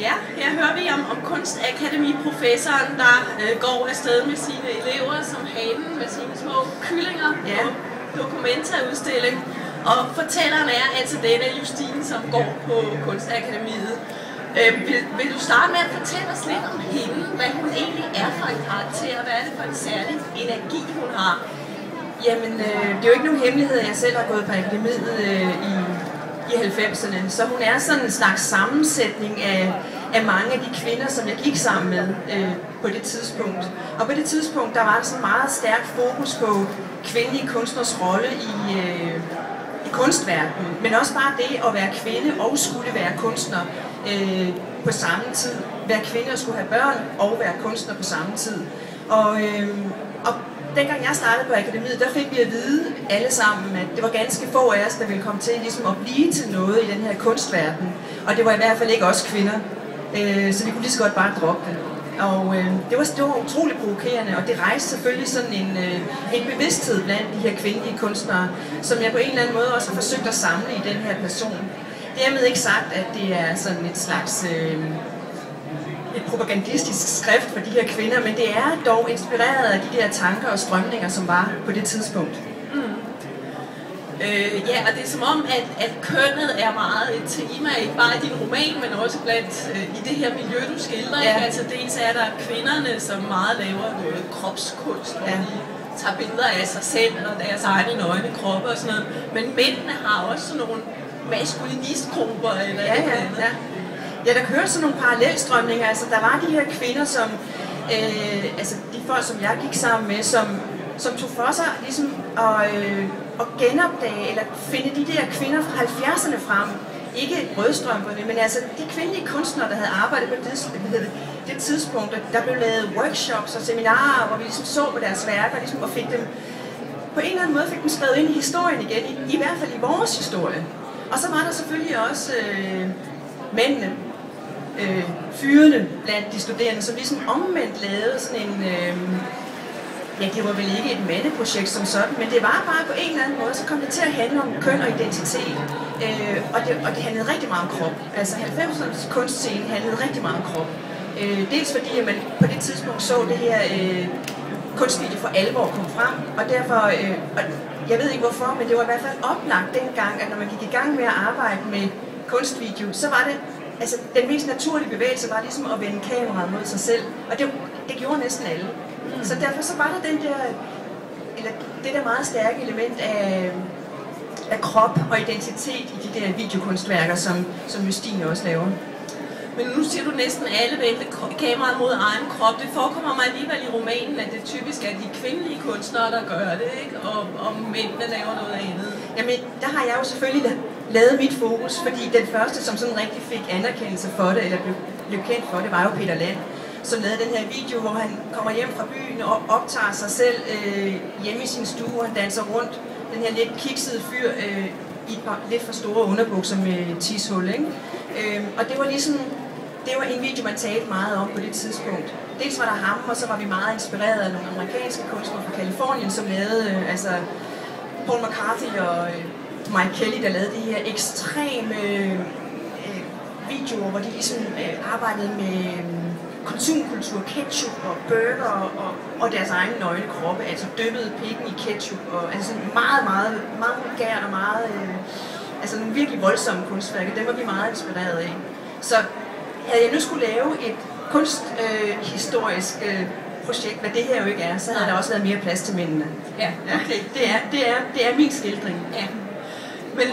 Ja, her hører vi om kunstakademiprofessoren, der går afsted med sine elever som hanen med sine små kyllinger på dokumentarudstilling. Og fortælleren er altså denne Justine, som går på kunstakademiet. Vil du starte med at fortælle os lidt om hende, hvad hun egentlig er for en karakter, og hvad er det for en særlig energi, hun har? Jamen, det er jo ikke nogen hemmelighed, at jeg selv har gået på akademiet i 90'erne, så hun er sådan en slags sammensætning af mange af de kvinder, som jeg gik sammen med på det tidspunkt. Og på det tidspunkt, der var der sådan meget stærk fokus på kvindelige kunstners rolle i kunstverdenen, men også bare det at være kvinde og skulle være kunstner på samme tid. Være kvinde og skulle have børn og være kunstner på samme tid. Og dengang jeg startede på akademiet, der fik vi at vide alle sammen, at det var ganske få af os, der ville komme til ligesom at blive til noget i den her kunstverden. Og det var i hvert fald ikke os kvinder, så vi kunne lige så godt bare droppe det. Og det var utroligt provokerende, og det rejste selvfølgelig sådan en bevidsthed blandt de her kvindelige kunstnere, som jeg på en eller anden måde også har forsøgt at samle i den her person. Dermed ikke sagt, at det er sådan et slags et propagandistisk skrift for de her kvinder, men det er dog inspireret af de der tanker og strømninger, som var på det tidspunkt. Ja, og det er som om, at kønnet er meget et tema, ikke bare i din roman, men også blandt i det her miljø, du skildrer. Ja. Altså dels er der kvinderne, som meget laver noget kropskunst, hvor de tager billeder af sig selv og deres egne nøgne kroppe og sådan noget. Men mændene har også sådan nogle maskulinistgrupper eller et eller andet. Ja, der kører sådan nogle parallelstrømninger. Altså, der var de her kvinder, som altså de folk, som jeg gik sammen med, som tog for sig ligesom at genopdage eller finde de der kvinder fra 70'erne frem. Ikke rødstrømperne, men altså de kvindelige kunstnere, der havde arbejdet på det tidspunkt. Der blev lavet workshops og seminarer, hvor vi ligesom så på deres værker ligesom, og fik dem på en eller anden måde fik dem skrevet ind i historien igen, i hvert fald i vores historie. Og så var der selvfølgelig også mændene, fyrene blandt de studerende, som ligesom omvendt lavede sådan en, ja, det var vel ikke et mandeprojekt som sådan, men det var bare på en eller anden måde, så kom det til at handle om køn og identitet, og det handlede rigtig meget om krop. Altså 90'ernes kunstscene handlede rigtig meget om krop. Dels fordi, at man på det tidspunkt så det her kunstvideo for alvor kom frem, og derfor, og jeg ved ikke hvorfor, men det var i hvert fald oplagt dengang, at når man gik i gang med at arbejde med kunstvideo, så var det, altså den mest naturlige bevægelse var ligesom at vende kameraet mod sig selv, og det gjorde næsten alle. Så derfor så var der det der meget stærke element af krop og identitet i de der videokunstværker, som Justine også laver. Men nu siger du næsten alle vendte kameraet mod egen krop. Det forekommer mig alligevel i romanen, at det typisk er de kvindelige kunstnere, der gør det, ikke? Og mændene laver noget andet. Jamen, der har jeg jo selvfølgelig lavet mit fokus, fordi den første, som sådan rigtig fik anerkendelse for det, eller blev kendt for det, var jo Peter Land, som lavede den her video, hvor han kommer hjem fra byen og optager sig selv hjemme i sin stue, og han danser rundt. Den her lidt kiksede fyr i et par lidt for store underbukser med tishul, ikke? Og det var ligesom, det var en video, man talte meget om på det tidspunkt. Dels var der ham, og så var vi meget inspireret af nogle amerikanske kunstnere fra Californien, som lavede, altså Paul McCarthy og Mike Kelly, der lavede de her ekstreme videoer, hvor de ligesom arbejdede med konsumkultur, ketchup og burger og deres egne nøgne kroppe, altså dyppede pikken i ketchup, og altså meget vulgært og meget, altså nogle virkelig voldsomme kunstværker, dem var vi meget inspireret af. Så havde jeg nu skulle lave et kunsthistorisk projekt, hvad det her jo ikke er, så havde der også været mere plads til mændene. Ja, okay. Det er min skildring. Ja. Men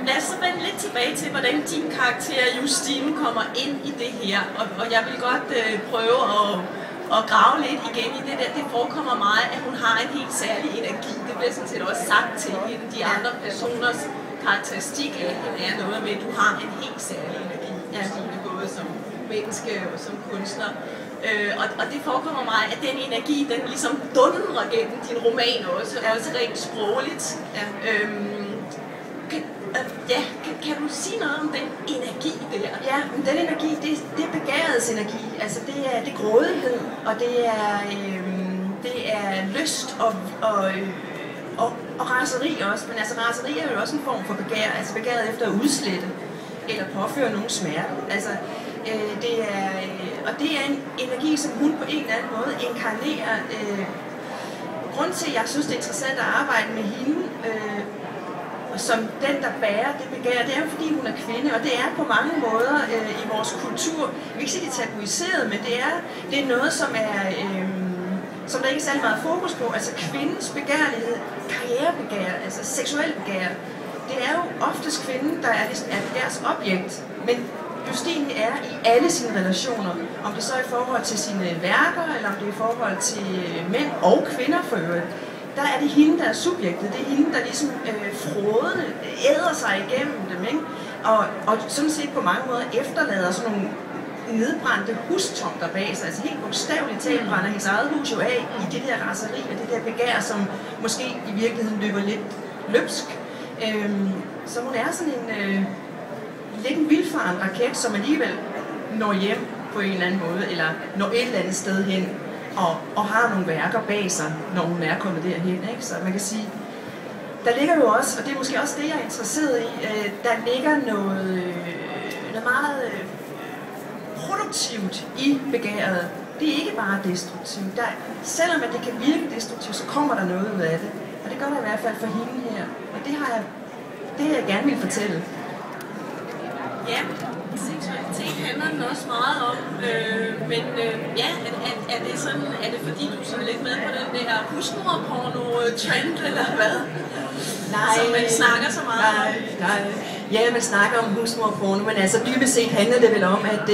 lad os så vende lidt tilbage til, hvordan din karakter Justine kommer ind i det her. Og jeg vil godt prøve at grave lidt igen i det der. Det forekommer mig, at hun har en helt særlig energi. Det bliver sådan set også sagt til hende. De andre personers karakteristik af hende er noget med, at du har en helt særlig energi, Justine, både som menneske og som kunstner. Og det forekommer mig, at den energi, den ligesom dundrer gennem din roman også rent sprogligt. Ja. Kan du sige noget om den energi der? Ja, men den energi, det er begærets energi. Altså det er grådighed, og det er lyst og raseri også. Men altså raseri er jo også en form for begær, altså begæret efter at udslette eller påføre nogen smerte. Altså Og det er en energi, som hun på en eller anden måde inkarnerer. Grunden til, at jeg synes, det er interessant at arbejde med hende, som den, der bærer det begær, det er jo fordi, hun er kvinde, og det er på mange måder i vores kultur, vi kan ikke sige, det er tabuiseret, men det er noget, som som der ikke er særlig meget fokus på, altså kvindens begærlighed, karrierebegær, altså seksuel begær, det er jo oftest kvinden, der er deres objekt, men Justine er i alle sine relationer, om det så er i forhold til sine værker, eller om det er i forhold til mænd og kvinder for øvrigt, der er det hende, der er subjektet. Det er hende, der ligesom frådende æder sig igennem dem, ikke? Og sådan set på mange måder efterlader sådan nogle nedbrændte hustomter bag sig. Altså helt bogstaveligt talt brænder hendes eget hus jo af i det der raseri og det der begær, som måske i virkeligheden løber lidt løbsk. Så hun er sådan lidt en vildfaren raket, som alligevel når hjem på en eller anden måde, eller når et eller andet sted hen, og har nogle værker bag sig, når hun er kommet derhen. Ikke? Så man kan sige, der ligger jo også, og det er måske også det, jeg er interesseret i, der ligger noget meget produktivt i begæret. Det er ikke bare destruktivt. Selvom at det kan virke destruktivt, så kommer der noget ud af det. Og det gør der i hvert fald for hende her. Og det har jeg gerne vil fortælle. Ja, seksualitet handler den også meget om, men ja, er det fordi du er sådan lidt med på den der husmorporno-trend, eller hvad? Nej. Som man snakker så meget om? Nej. Ja, man snakker om husmorporno, men altså dybest set handler det vel om, at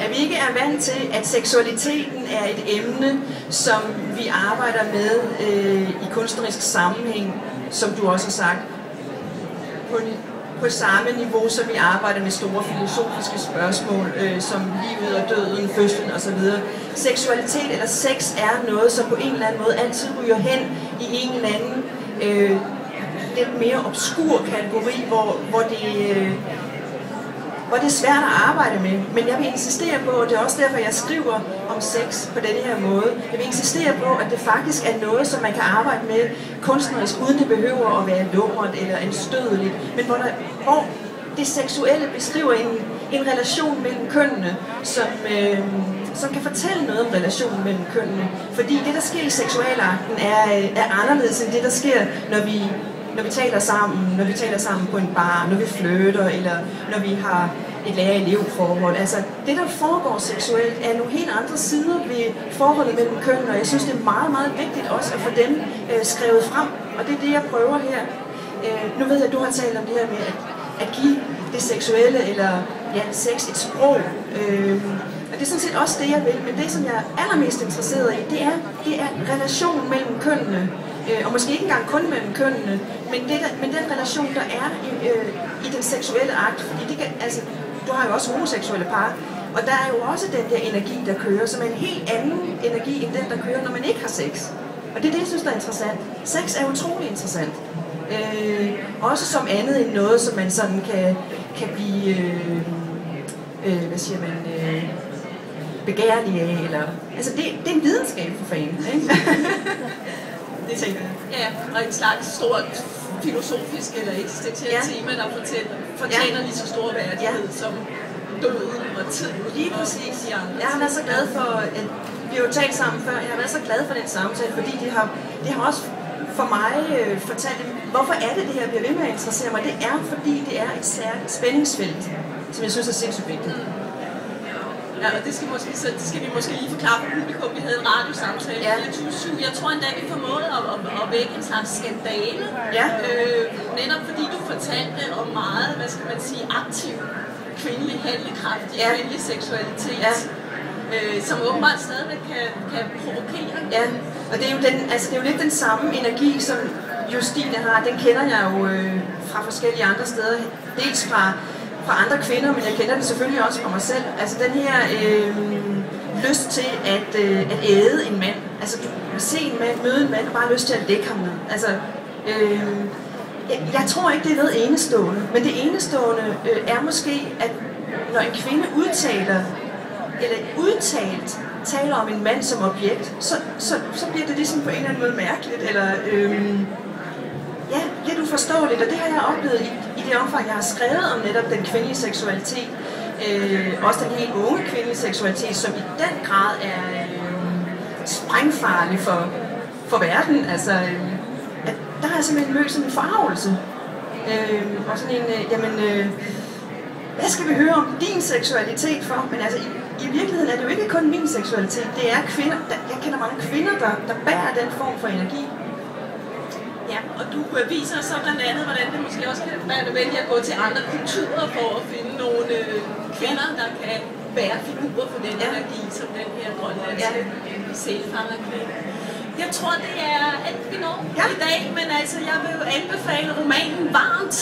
vi ikke er vant til, at seksualiteten er et emne, som vi arbejder med i kunstnerisk sammenhæng, som du også har sagt, på samme niveau, som vi arbejder med store filosofiske spørgsmål, som livet og døden, fødslen osv. Seksualitet eller sex er noget, som på en eller anden måde altid ryger hen i en eller anden lidt mere obskur kategori, hvor det er svært at arbejde med. Men jeg vil insistere på, og det er også derfor, jeg skriver om sex på denne her måde, jeg vil insistere på, at det faktisk er noget, som man kan arbejde med kunstnerisk, uden det behøver at være lummert eller anstødeligt, men hvor det seksuelle beskriver en relation mellem kønnene, som kan fortælle noget om relationen mellem kønnene. Fordi det, der sker i seksualakten, er anderledes end det, der sker, når vi taler sammen på en bar, når vi flytter, eller når vi har et lærer-elev-forhold. Altså, det, der foregår seksuelt, er nogle helt andre sider ved forholdet mellem kønnene, og jeg synes, det er meget, meget vigtigt også at få dem skrevet frem, og det er det, jeg prøver her. Nu ved jeg, at du har talt om det her med at give det seksuelle, eller sex et sprog, og det er sådan set også det, jeg vil, men det, som jeg er allermest interesseret i, det er relationen mellem kønnene, og måske ikke engang kun mellem kønnene, men den relation, der er i den seksuelle akt, fordi du har jo også homoseksuelle par, og der er jo også den der energi, der kører, som er en helt anden energi end den, der kører, når man ikke har sex. Og det er det, jeg synes, der er interessant. Sex er utrolig interessant. Også som andet end noget, som man sådan kan blive, begærlig af, eller... Altså, det er en videnskab for fanden, ikke? Det tænker jeg. Ja, og en slags stort filosofisk eller eksistentielt tema, der fortjener lige så stor værdighed som døden og tiden. Lige præcis. Jeg har været så glad for, at vi har jo talt sammen før, jeg har været så glad for den samtale, fordi det har også for mig fortalt, hvorfor er det her bliver ved med at interessere mig. Det er, fordi det er et særligt spændingsfelt, som jeg synes er sindssygt vigtigt. Ja, og det skal vi måske lige forklare for publikum. Vi havde en radiosamtale i 2007. Jeg tror endda, vi formåede at vække en slags skandale. Ja. Netop fordi du fortalte om meget, hvad skal man sige, aktiv kvindelig handlekraft i kvindelig seksualitet. Ja. Som åbenbart stadigvæk kan provokere. Ja, og det er jo lidt den samme energi, som Justine har. Den kender jeg jo fra forskellige andre steder. Dels fra andre kvinder, men jeg kender det selvfølgelig også fra mig selv. Altså den her lyst til at æde en mand. Altså du kan se en mand, møde en mand, og bare lyst til at lægge ham ned. Altså, jeg tror ikke, det er noget enestående, men det enestående er måske, at når en kvinde udtalt taler om en mand som objekt, så bliver det ligesom på en eller anden måde mærkeligt, eller lidt uforståeligt, og det har jeg oplevet i det omfang, jeg har skrevet om netop den kvindelige seksualitet. Også den helt unge kvindelige seksualitet, som i den grad er sprængfarlig for verden. Altså, at der har jeg simpelthen mødt sådan en forarvelse. Og sådan en, hvad skal vi høre om din seksualitet for? Men altså, i virkeligheden er det jo ikke kun min seksualitet. Det er kvinder. Jeg kender mange kvinder, der bærer den form for energi. Ja, og du viser så blandt andet, hvordan det måske også kan være nødvendigt at gå til andre kulturer for at finde nogle kvinder, der kan bære figurer for den energi, som den her grønlandske sælfangerkvinde. Jeg tror, det er alt, vi når i dag, men altså, jeg vil jo anbefale romanen varmt.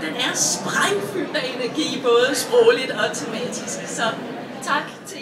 Den er sprængfyldt af energi, både sprogligt og tematisk. Så tak til